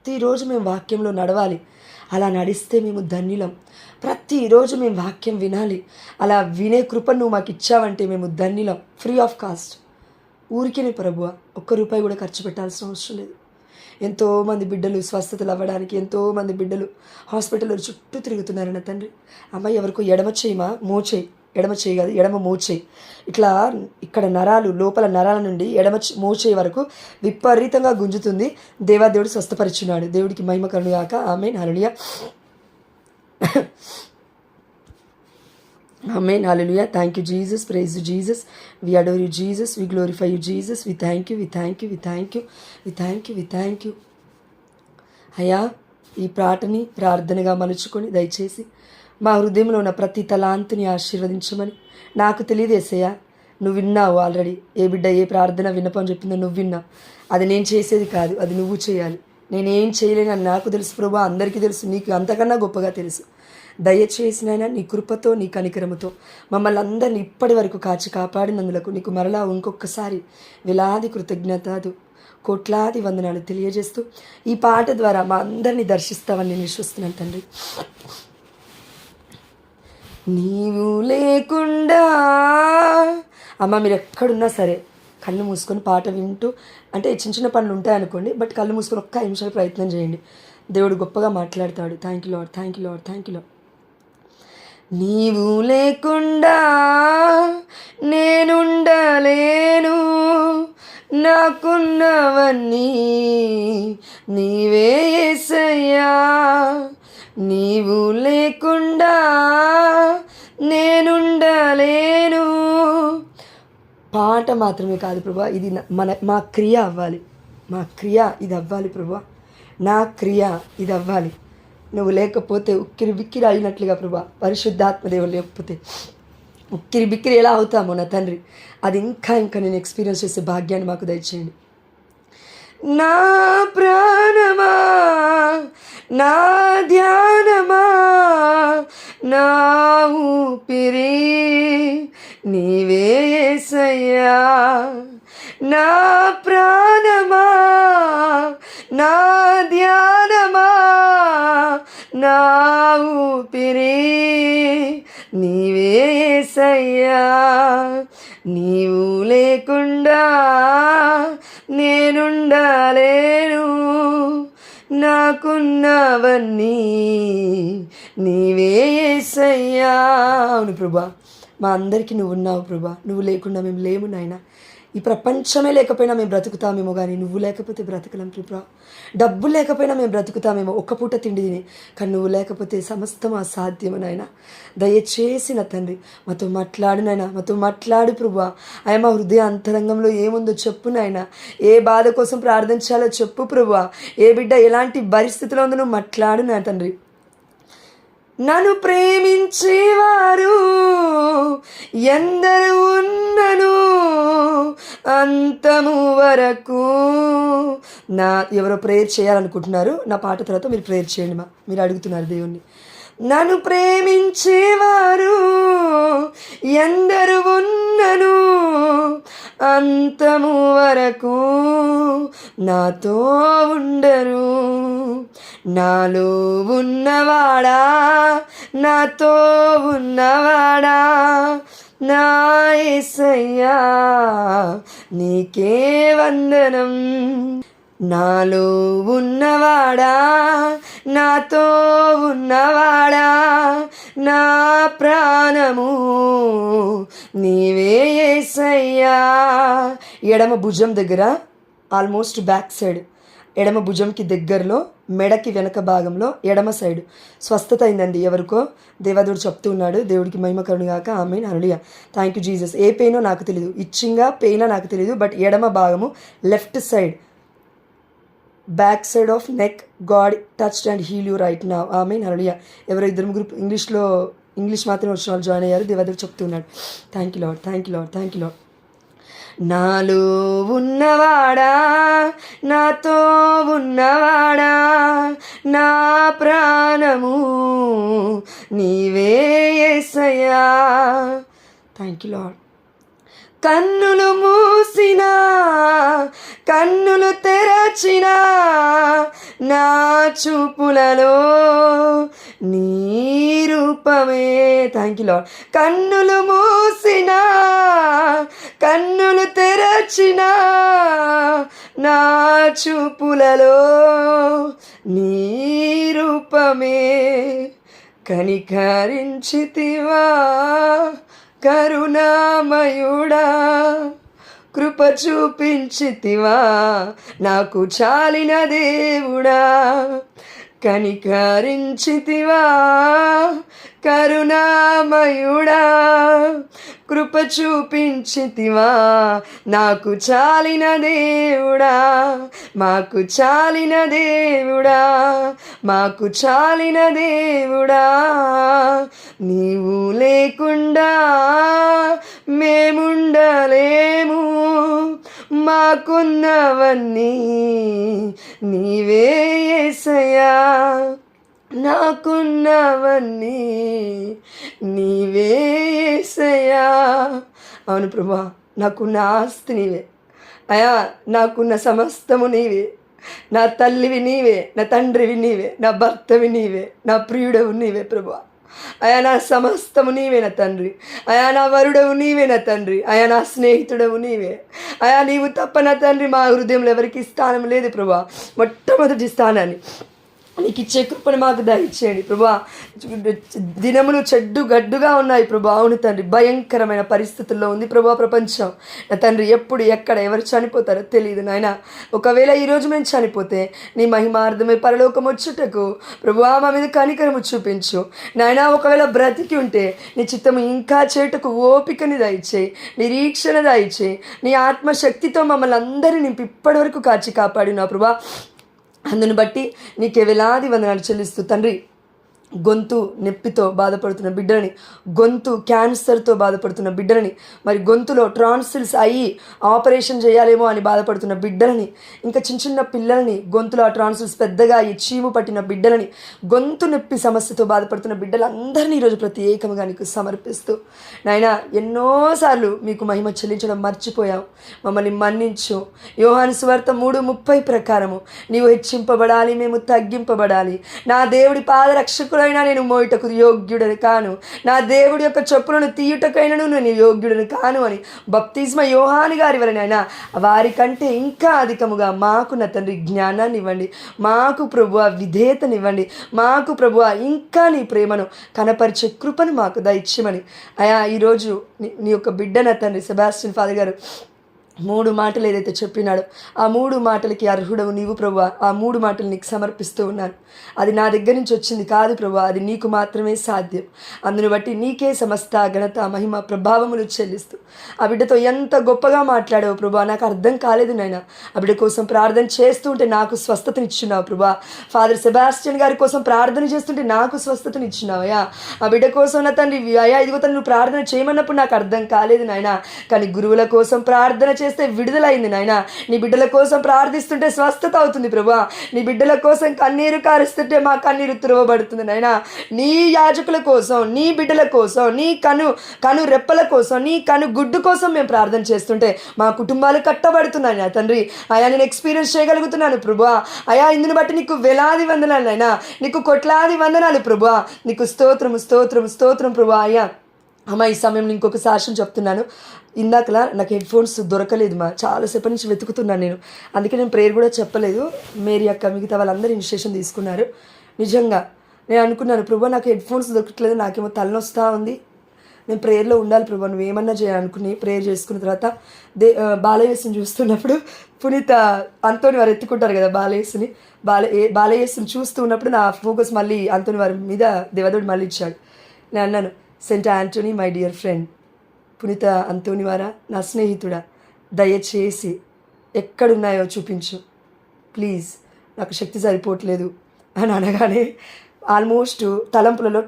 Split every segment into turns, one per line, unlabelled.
ప్రతిరోజు మేము వాక్యంలో నడవాలి. అలా నడిస్తే మేము ధన్యులం. ప్రతిరోజు మేము వాక్యం వినాలి. అలా వినే కృప నువ్వు మాకు ఇచ్చావంటే మేము ధన్యులం. Free of cost. ఊరికేనే ప్రభువా, ₹1 కూడా ఖర్చు పెట్టాల్సిన అవసరం లేదు. ఎంతోమంది బిడ్డలు స్వస్థతలు అవ్వడానికి, ఎంతోమంది బిడ్డలు హాస్పిటల్లో చుట్టూ తిరుగుతున్నారు నా తండ్రి. అమ్మాయి ఎవరికో ఎడమ చేయి కాదు, ఎడమ మోచేయి ఇట్లా ఇక్కడ నరాలు, లోపల నరాల నుండి మోచేయి వరకు విపరీతంగా గుంజుతుంది. దేవాదేవుడు స్వస్థపరిచున్నాడు. దేవుడికి మహిమ కలుగుగాక. ఆమేన్. హల్లెలూయా. Amen. Hallelujah. Thank you, Jesus. Praise you, Jesus. We adore you, Jesus. We glorify you, Jesus. We thank you. We thank you. We thank you. We thank you. We thank you. అయ్యా, ఈ పాటని ప్రార్థనగా మలుచుకొని దయచేసి మా హృదయంలో ఉన్న ప్రతి తలాంతుని ఆశీర్వదించమని. నాకు తెలియదు యేసయ్యా, నువ్వు విన్నావు ఆల్రెడీ. ఏ బిడ్డ ఏ ప్రార్థన విన్నపని చెప్పిందో నువ్వు విన్నావు. అది నేను చేసేది కాదు, అది నువ్వు చేయాలి. నేనేం చేయలేనని నాకు తెలుసు ప్రభా, అందరికీ తెలుసు. నీకు అంతకన్నా గొప్పగా తెలుసు. దయచేసినైనా నీ కృపతో, నీ కనికరముతో మమ్మల్ని అందరినీ ఇప్పటి వరకు కాచి కాపాడినందులకు నీకు మరలా ఇంకొకసారి వేలాది కృతజ్ఞతలు, కోట్లాది వందనాలు తెలియజేస్తూ ఈ పాట ద్వారా మా అందరినీ దర్శిస్తావని నేను విశ్వస్తున్నాను తండ్రి. నీవు లేకుండా అమ్మ, మీరు ఎక్కడున్నా సరే కళ్ళు మూసుకొని పాట వింటూ, అంటే చిన్న చిన్న పనులు ఉంటాయనుకోండి, బట్ కళ్ళు మూసుకొని 1 నిమిషాలు ప్రయత్నం చేయండి. దేవుడు గొప్పగా మాట్లాడతాడు. Thank you lord, thank you lord, thank you lord. నీవు లేకుండా నేనుండలేను, నాకున్నవన్నీ నీవే యేసయ్యా. నీవు లేకుండా నేనుండలేను. పాట మాత్రమే కాదు ప్రభా, ఇది మా క్రియ అవ్వాలి. మా క్రియ ఇది అవ్వాలి ప్రభా. నా క్రియ ఇది అవ్వాలి. నువ్వు లేకపోతే ఉక్కిరి బిక్కిరి అయినట్లుగా ప్రభా, పరిశుద్ధాత్మదేవుడు లేకపోతే ఉక్కిరి బిక్కిరి ఎలా అవుతామో నా తండ్రి, అది ఇంకా నేను ఎక్స్పీరియన్స్ చేసే భాగ్యాన్ని మాకు దయచేయండి. నా ప్రాణమా, నా ధ్యానమా, నా ఊపిరి నీవే యేసయ్యా. నా ప్రాణమా, నా ధ్యానమా, నా ఊపిరి నీవే యేసయ్యా. నీవు లేకుండా నేనుండలేను, నాకున్నవన్నీ నీవే యేసయ్యా. అవును ప్రభా, మా అందరికీ నువ్వు ఉన్నావు ప్రభా. నువ్వు లేకుండా మేము లేము నాయనా. ఈ ప్రపంచమే లేకపోయినా మేము బ్రతుకుతామేమో, కానీ నువ్వు లేకపోతే బ్రతకలేం ప్రభా. డబ్బు లేకపోయినా మేము బ్రతుకుతామేమో, 1 పూట తిండి తిని, కానీ నువ్వు లేకపోతే సమస్తం అసాధ్యము నాయన. దయచేసి నా తండ్రి మాతో మాట్లాడు నాయన, మాతో మాట్లాడు ప్రభా. ఆయన మా హృదయ అంతరంగంలో ఏముందో చెప్పు నాయన. ఏ బాధ కోసం ప్రార్థించాలో చెప్పు ప్రభా. ఏ బిడ్డ ఎలాంటి పరిస్థితిలో ఉందో నువ్వు మాట్లాడు నా తండ్రి. నన్ను ప్రేమించేవారు ఎందరు ఉన్నను అంతము వరకు. ఎవరో ప్రేయర్ చేయాలనుకుంటున్నారు, నా పాట తర్వాత మీరు ప్రేయర్ చేయండి. మీరు అడుగుతున్నారు దేవుణ్ణి. నన్ను ప్రేమించేవారు ఎందరు ఉన్నను అంతము వరకు నాతో ఉండరు. నాలో ఉన్నవాడా, నాతో ఉన్నవాడా, నా యేసయ్యా నీకే వందనం. నాలో ఉన్నవాడా, నాతో ఉన్నవాడా, నా ప్రాణము నీవే యేసయ్యా. ఎడమ భుజం దగ్గర, ఆల్మోస్ట్ బ్యాక్ సైడ్, ఎడమ భుజంకి దగ్గరలో, మెడకి వెనక భాగంలో ఎడమ సైడ్ స్వస్థత అయిందండి ఎవరికో. దేవదేవుడు చెప్తూ ఉన్నాడు. దేవుడికి మహిమ కలుగుగాక. ఆమేన్. హల్లెలూయా. Thank you Jesus. ఏ పెయినో నాకు తెలియదు, ఇచ్చింగా పెయినా నాకు తెలియదు, బట్ ఎడమ భాగము left side back side of neck God touched and heal you right now. ఆమేన్. హల్లెలూయా. ఎవరో 2-3 ఇంగ్లీష్ మాత్రమే వచ్చిన వాళ్ళు జాయిన్ అయ్యారు. దేవదేవుడు చెప్తున్నాడు. Thank you lord, thank you lord, thank you lord. నాలో ఉన్నవాడా, నాతో ఉన్నవాడా, నా ప్రాణము నీవే యేసయ్యా. Thank you lord. కన్నులు మూసినా కన్నులు తెరచినా నా చూపులలో నీ రూపమే. Thank you lord. కన్నులు మూసినా కన్నులు తెరచినా నా చూపులలో నీ రూపమే. కనికరించితివా కరుణామయుడా, కృప చూపించితివా నాకు చాలిన దేవుడా. కనికరించితివా కరుణామయుడా, కృప చూపించితివా నాకు చాలిన దేవుడా. మాకు చాలిన దేవుడా, మాకు చాలిన దేవుడా. నీవు లేకుండా మేముండలేము, మాకున్నవన్నీ నీవే యేసయ్యా. నాకున్నవన్నీ నీవే యేసయ్యా. అవును ప్రభువా, నాకున్న ఆస్తి నీవే అయా, నాకున్న సమస్తము నీవే. నా తల్లివి నీవే, నా తండ్రివి నీవే, నా భర్తవి నీవే, నా ప్రియుడవు నీవే ప్రభువా. అయా నా సమస్తము నీవే నా తండ్రి. అయా నా వరుడవు నీవే నా తండ్రి. అయా నా స్నేహితుడవు నీవే. అయా నీవు తప్ప నా తండ్రి మా హృదయంలో ఎవరికి స్థానం లేదు ప్రభువా. మొట్టమొదటి స్థానాన్ని నీకు ఇచ్చే కృపను మాకు దయచేయండి ప్రభువా. దినములు చెడ్డు గడ్డుగా ఉన్నాయి ప్రభువా. అవును తండ్రి, భయంకరమైన పరిస్థితుల్లో ఉంది ప్రభువా ప్రపంచం. నా తండ్రి, ఎప్పుడు ఎక్కడ ఎవరు చనిపోతారో తెలియదు నాయన. ఒకవేళ ఈరోజు మేము చనిపోతే నీ మహిమార్థమే పరలోకం వచ్చుటకు ప్రభువా మా మీద కనికరము చూపించు నాయన. ఒకవేళ బ్రతికి ఉంటే నీ చిత్తము ఇంకా చేటుకు ఓపికని దయచేయి, నిరీక్షణ దయచేయి. నీ ఆత్మశక్తితో మమ్మల్ని అందరినీ నింపి ఇప్పటి వరకు కాచి కాపాడినా ప్రభువా. అందును బట్టి నీకే వేలాది వందనాలు చెల్లిస్తూ తండ్రి, గొంతు నొప్పితో బాధపడుతున్న బిడ్డలని, గొంతు క్యాన్సర్తో బాధపడుతున్న బిడ్డలని, మరి గొంతులో ట్రాన్సిల్స్ అయ్యి ఆపరేషన్ చేయాలేమో అని బాధపడుతున్న బిడ్డలని, ఇంకా చిన్న చిన్న పిల్లల్ని గొంతులో ఆ ట్రాన్సిల్స్ పెద్దగా అయ్యి చీము పట్టిన బిడ్డలని, గొంతు నొప్పి సమస్యతో బాధపడుతున్న బిడ్డలందరినీ ఈరోజు ప్రత్యేకంగా నీకు సమర్పిస్తూ నాయన, ఎన్నోసార్లు మీకు మహిమ చెల్లించడం మర్చిపోయాం, మమ్మల్ని మన్నించు. యోహాను సువార్త 3:30 ప్రకారము నీవు హెచ్చింపబడాలి, మేము తగ్గింపబడాలి. నా దేవుడి పాదరక్షకు నేను మోయుటకు యోగ్యుడని కాను, నా దేవుడి యొక్క చెప్పులను తీయుటకైనను నేను యోగ్యుడని కాను అని బప్తిస్మ యోహాను గారి వలన అయినా వారికంటే ఇంకా అధికముగా మాకు నా తండ్రి జ్ఞానాన్ని ఇవ్వండి, మాకు ప్రభువా విధేయతనివ్వండి, మాకు ప్రభువా ఇంకా నీ ప్రేమను కనపరిచే కృపను మాకు దయచేయమని అయా ఈరోజు నీ యొక్క బిడ్డ నా తండ్రి సెబాస్టియన్ ఫాదర్ గారు 3 మాటలు ఏదైతే చెప్పినాడో ఆ 3 మాటలకి అర్హుడవు నీవు ప్రభువా. ఆ 3 మాటలు నీకు సమర్పిస్తూ ఉన్నాను. అది నా దగ్గర నుంచి వచ్చింది కాదు ప్రభువా, అది నీకు మాత్రమే సాధ్యం. అందును బట్టి నీకే సమస్త ఘనత మహిమ ప్రభావములు చెల్లిస్తూ ఆ బిడ్డతో ఎంత గొప్పగా మాట్లాడావు ప్రభువా. నాకు అర్థం కాలేదు నాయన. ఆ బిడ్డ కోసం ప్రార్థన చేస్తూ ఉంటే నాకు స్వస్థతనిచ్చున్నావు ప్రభువా. ఫాదర్ సెబాస్టియన్ గారి కోసం ప్రార్థన చేస్తుంటే నాకు స్వస్థతనిచ్చున్నావు అయ్యా. ఆ బిడ్డ కోసం నా తండ్రి అయ్యా ఇదిగో తను నువ్వు ప్రార్థన చేయమన్నప్పుడు నాకు అర్థం కాలేదు నాయన. కానీ గురువుల కోసం ప్రార్థన చేస్తే విడుదలైంది నాయన. నీ బిడ్డల కోసం ప్రార్థిస్తుంటే స్వస్థత అవుతుంది ప్రభువా. నీ బిడ్డల కోసం కన్నీరు కారుస్తుంటే మా కన్నీరు తురవబడుతుంది నాయన. నీ యాజకుల కోసం, నీ బిడ్డల కోసం, నీ కను రెప్పల కోసం, నీ కను గుడ్డు కోసం మేము ప్రార్థన చేస్తుంటే మా కుటుంబాలు కట్టబడుతున్నాయి నా తండ్రి. అయా నేను ఎక్స్పీరియన్స్ చేయగలుగుతున్నాను ప్రభువా. అయా ఇందుని బట్టి నీకు వేలాది వందనాలు అయినా, నీకు కోట్లాది వందనాలు ప్రభువా. నీకు స్తోత్రము స్తోత్రము స్తోత్రం ప్రభువా. అయ్యా అమ్మ ఈ సమయంలో ఇంకొక సాక్ష్యం చెప్తున్నాను. ఇందాకలా నాకు హెడ్ ఫోన్స్ దొరకలేదు మా, చాలాసేపటి నుంచి వెతుకుతున్నాను నేను. అందుకే నేను ప్రేయర్ కూడా చెప్పలేదు. మేరీ అక్క మిగతా వాళ్ళందరూ ఇనిషియేషన్ తీసుకున్నారు. నిజంగా నేను అనుకున్నాను ప్రభు నాకు హెడ్ ఫోన్స్ దొరకట్లేదు, నాకేమో తలనొస్తూ ఉంది, నేను ప్రేయర్లో ఉండాలి ప్రభు, నువ్వేమన్నా చేయాలనుకుని ప్రేయర్ చేసుకున్న తర్వాత బాలయేసుని చూస్తున్నప్పుడు పునీత అంతోని వారు ఎత్తుకుంటారు కదా బాలయేసుని, బాలయేసుని చూస్తూ ఉన్నప్పుడు నా ఫోకస్ మళ్ళీ అంతోని వారి మీద దేవదేవుడు మళ్ళీ ఇచ్చాడు. నేను అన్నాను, saint Antony my dear friend, పునీత అంతోని వారా నా స్నేహితుడా, దయచేసి ఎక్కడున్నాయో చూపించు ప్లీజ్, నాకు శక్తి సరిపోవట్లేదు అని అనగానే ఆల్మోస్ట్ తలంపులలో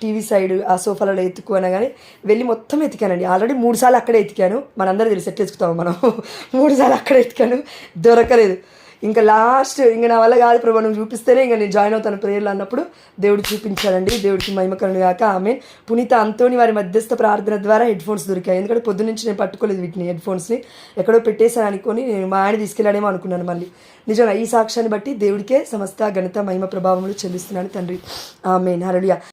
టీవీ సైడ్ ఆ సోఫాలలో ఎత్తుకు అనగానే వెళ్ళి మొత్తం ఎతికానండి. ఆల్రెడీ 3 సార్లు అక్కడే ఎతికాను, మనందరూ తెలిసి ఎట్లా ఎత్తుకుతాము మనం 3 సార్లు అక్కడే ఎతికాను, దొరకలేదు. ఇంకా లాస్ట్ ఇంకా నా వల్ల కాదు ప్రభు నువ్వు చూపిస్తేనే ఇంకా నేను జాయిన్ అవుతాను ప్రేయర్లు అన్నప్పుడు దేవుడు చూపించాడండి. దేవుడికి మహిమకరుడు గాక. ఆమె పునీత అంతోని వారి మధ్యస్థ ప్రార్థన ద్వారా హెడ్ ఫోన్స్ దొరికాయి. ఎందుకంటే పొద్దు నుంచి నేను పట్టుకోలేదు వీటిని, హెడ్ ఫోన్స్ని ఎక్కడో పెట్టేశాను అనుకొని నేను మా ఆయన తీసుకెళ్ళాడేమో అనుకున్నాను. మళ్ళీ నిజంగా ఈ సాక్ష్యాన్ని బట్టి దేవుడికే సమస్త ఘనత మహిమ ప్రభావములు చెల్లిస్తున్నాను తండ్రి. ఆమేన్. హల్లెలూయా.